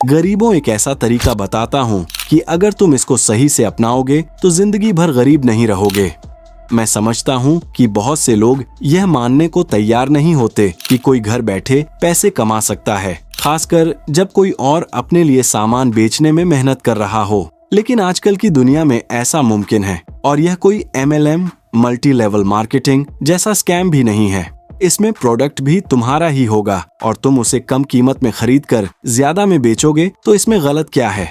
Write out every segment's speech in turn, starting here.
गरीबों एक ऐसा तरीका बताता हूँ कि अगर तुम इसको सही से अपनाओगे तो जिंदगी भर गरीब नहीं रहोगे। मैं समझता हूँ कि बहुत से लोग यह मानने को तैयार नहीं होते कि कोई घर बैठे पैसे कमा सकता है, खासकर जब कोई और अपने लिए सामान बेचने में मेहनत कर रहा हो। लेकिन आजकल की दुनिया में ऐसा मुमकिन है, और यह कोई MLM मल्टी लेवल मार्केटिंग जैसा स्कैम भी नहीं है। इसमें प्रोडक्ट भी तुम्हारा ही होगा और तुम उसे कम कीमत में खरीद कर ज्यादा में बेचोगे, तो इसमें गलत क्या है?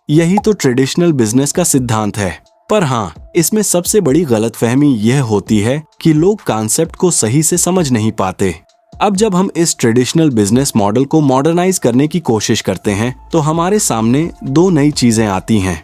यही तो ट्रेडिशनल बिजनेस का सिद्धांत है। पर हाँ, इसमें सबसे बड़ी गलतफहमी यह होती है कि लोग कॉन्सेप्ट को सही से समझ नहीं पाते। अब जब हम इस ट्रेडिशनल बिजनेस मॉडल को मॉडर्नाइज करने की कोशिश करते हैं तो हमारे सामने दो नई चीजें आती हैं।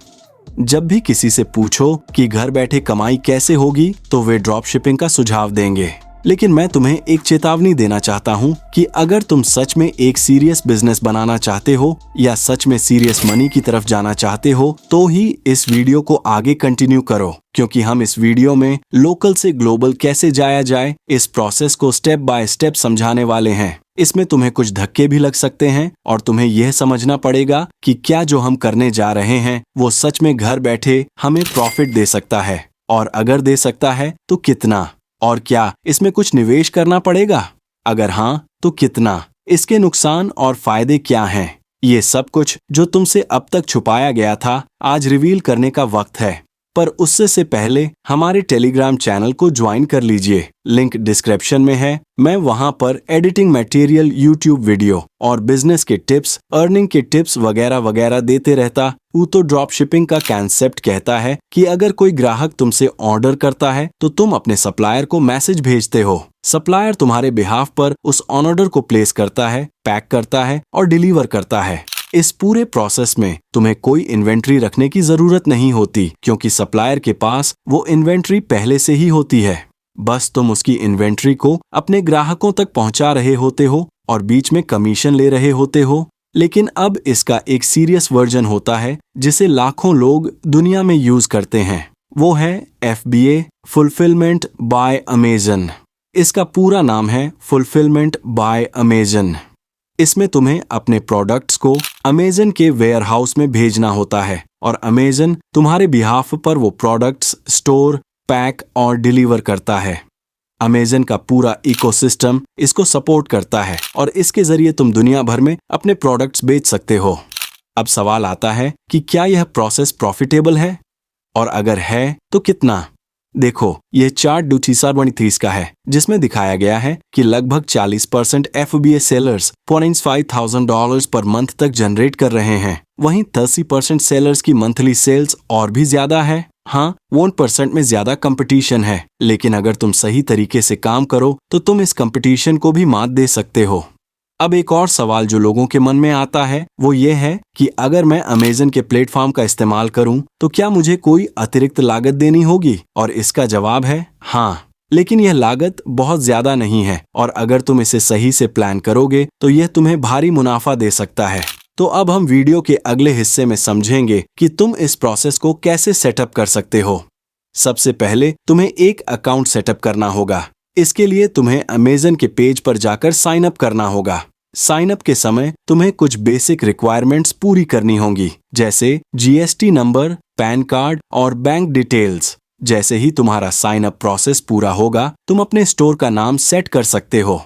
जब भी किसी से पूछो कि घर बैठे कमाई कैसे होगी, तो वे ड्रॉप शिपिंग का सुझाव देंगे। लेकिन मैं तुम्हें एक चेतावनी देना चाहता हूँ कि अगर तुम सच में एक सीरियस बिजनेस बनाना चाहते हो या सच में सीरियस मनी की तरफ जाना चाहते हो, तो ही इस वीडियो को आगे कंटिन्यू करो, क्योंकि हम इस वीडियो में लोकल से ग्लोबल कैसे जाया जाए इस प्रोसेस को स्टेप बाय स्टेप समझाने वाले हैं। इसमें तुम्हें कुछ धक्के भी लग सकते हैं और तुम्हें यह समझना पड़ेगा कि क्या जो हम करने जा रहे हैं वो सच में घर बैठे हमें प्रॉफिट दे सकता है, और अगर दे सकता है तो कितना, और क्या इसमें कुछ निवेश करना पड़ेगा? अगर हाँ, तो कितना? इसके नुकसान और फायदे क्या हैं? ये सब कुछ जो तुमसे अब तक छुपाया गया था, आज रिवील करने का वक्त है। पर उससे से पहले हमारे टेलीग्राम चैनल को ज्वाइन कर लीजिए, लिंक डिस्क्रिप्शन में है। मैं वहां पर एडिटिंग मटेरियल, यूट्यूब वीडियो और बिजनेस के टिप्स, अर्निंग के टिप्स वगैरह वगैरह देते रहता हूँ। तो ड्रॉप शिपिंग का कॉन्सेप्ट कहता है कि अगर कोई ग्राहक तुमसे ऑर्डर करता है तो तुम अपने सप्लायर को मैसेज भेजते हो। सप्लायर तुम्हारे बिहाफ पर उस ऑर्डर को प्लेस करता है, पैक करता है और डिलीवर करता है। इस पूरे प्रोसेस में तुम्हें कोई इन्वेंट्री रखने की जरूरत नहीं होती, क्योंकि सप्लायर के पास वो इन्वेंट्री पहले से ही होती है। बस तुम उसकी इन्वेंट्री को अपने ग्राहकों तक पहुंचा रहे होते हो और बीच में कमीशन ले रहे होते हो। लेकिन अब इसका एक सीरियस वर्जन होता है जिसे लाखों लोग दुनिया में यूज करते हैं। वो है FBA, फुलफिलमेंट बाय अमेजन। इसका पूरा नाम है फुलफिलमेंट बाय अमेजन। इसमें तुम्हें अपने प्रोडक्ट्स को अमेजन के वेयरहाउस में भेजना होता है और अमेजन तुम्हारे बिहाफ पर वो प्रोडक्ट्स स्टोर, पैक और डिलीवर करता है। अमेजन का पूरा इकोसिस्टम इसको सपोर्ट करता है और इसके जरिए तुम दुनिया भर में अपने प्रोडक्ट्स बेच सकते हो। अब सवाल आता है कि क्या यह प्रोसेस प्रॉफिटेबल है, और अगर है तो कितना? देखो, यह चार्ट डूटीसार का है, जिसमें दिखाया गया है कि लगभग 40% FBA सेलर्स $5,000 पर मंथ तक जनरेट कर रहे हैं। वहीं 30% सेलर्स की मंथली सेल्स और भी ज्यादा है। हाँ, 1% में ज्यादा कंपटीशन है, लेकिन अगर तुम सही तरीके से काम करो तो तुम इस कंपटीशन को भी मात दे सकते हो। अब एक और सवाल जो लोगों के मन में आता है वो ये है कि अगर मैं अमेजन के प्लेटफॉर्म का इस्तेमाल करूं तो क्या मुझे कोई अतिरिक्त लागत देनी होगी? और इसका जवाब है हाँ, लेकिन यह लागत बहुत ज्यादा नहीं है, और अगर तुम इसे सही से प्लान करोगे तो यह तुम्हें भारी मुनाफा दे सकता है। तो अब हम वीडियो के अगले हिस्से में समझेंगे कि तुम इस प्रोसेस को कैसे सेटअप कर सकते हो। सबसे पहले तुम्हें एक अकाउंट सेटअप करना होगा। इसके लिए तुम्हें अमेजन के पेज पर जाकर साइन अप करना होगा। साइन अप के समय तुम्हें कुछ बेसिक रिक्वायरमेंट्स पूरी करनी होंगी, जैसे GST नंबर, पैन कार्ड और बैंक डिटेल्स। जैसे ही तुम्हारा साइन अप प्रोसेस पूरा होगा, तुम अपने स्टोर का नाम सेट कर सकते हो।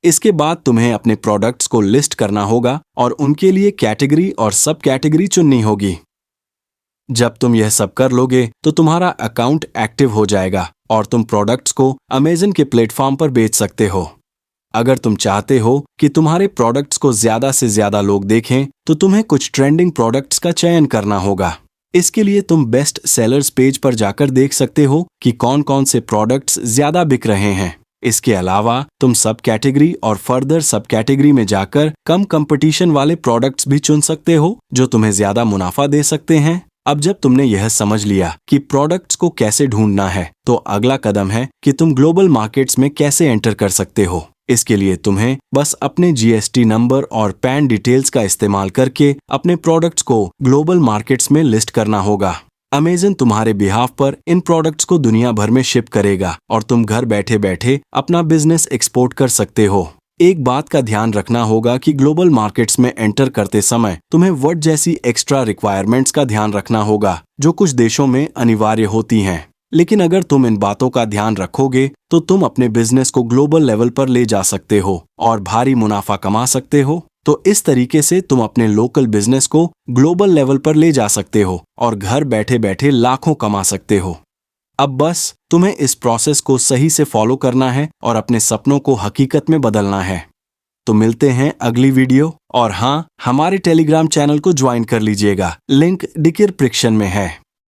इसके बाद तुम्हें अपने प्रोडक्ट्स को लिस्ट करना होगा और उनके लिए कैटेगरी और सब कैटेगरी चुननी होगी। जब तुम यह सब कर लोगे तो तुम्हारा अकाउंट एक्टिव हो जाएगा और तुम प्रोडक्ट्स को अमेजन के प्लेटफॉर्म पर बेच सकते हो। अगर तुम चाहते हो कि तुम्हारे प्रोडक्ट्स को ज्यादा से ज्यादा लोग देखें, तो तुम्हें कुछ ट्रेंडिंग प्रोडक्ट्स का चयन करना होगा। इसके लिए तुम बेस्ट सेलर्स पेज पर जाकर देख सकते हो कि कौन कौन से प्रोडक्ट्स ज्यादा बिक रहे हैं। इसके अलावा तुम सब कैटेगरी और फर्दर सब कैटेगरी में जाकर कम कंपटीशन वाले प्रोडक्ट्स भी चुन सकते हो जो तुम्हें ज्यादा मुनाफा दे सकते हैं। अब जब तुमने यह समझ लिया कि प्रोडक्ट्स को कैसे ढूंढना है, तो अगला कदम है कि तुम ग्लोबल मार्केट्स में कैसे एंटर कर सकते हो। इसके लिए तुम्हें बस अपने GST नंबर और पैन डिटेल्स का इस्तेमाल करके अपने प्रोडक्ट्स को ग्लोबल मार्केट्स में लिस्ट करना होगा। अमेजन तुम्हारे बिहाफ पर इन प्रोडक्ट्स को दुनिया भर में शिप करेगा और तुम घर बैठे बैठे अपना बिजनेस एक्सपोर्ट कर सकते हो। एक बात का ध्यान रखना होगा कि ग्लोबल मार्केट्स में एंटर करते समय तुम्हें वर्ड जैसी एक्स्ट्रा रिक्वायरमेंट्स का ध्यान रखना होगा जो कुछ देशों में अनिवार्य होती हैं। लेकिन अगर तुम इन बातों का ध्यान रखोगे तो तुम अपने बिजनेस को ग्लोबल लेवल पर ले जा सकते हो और भारी मुनाफा कमा सकते हो। तो इस तरीके से तुम अपने लोकल बिजनेस को ग्लोबल लेवल पर ले जा सकते हो और घर बैठे बैठे लाखों कमा सकते हो। अब बस तुम्हें इस प्रोसेस को सही से फॉलो करना है और अपने सपनों को हकीकत में बदलना है। तो मिलते हैं अगली वीडियो, और हाँ, हमारे टेलीग्राम चैनल को ज्वाइन कर लीजिएगा, लिंक डिस्क्रिप्शन में है।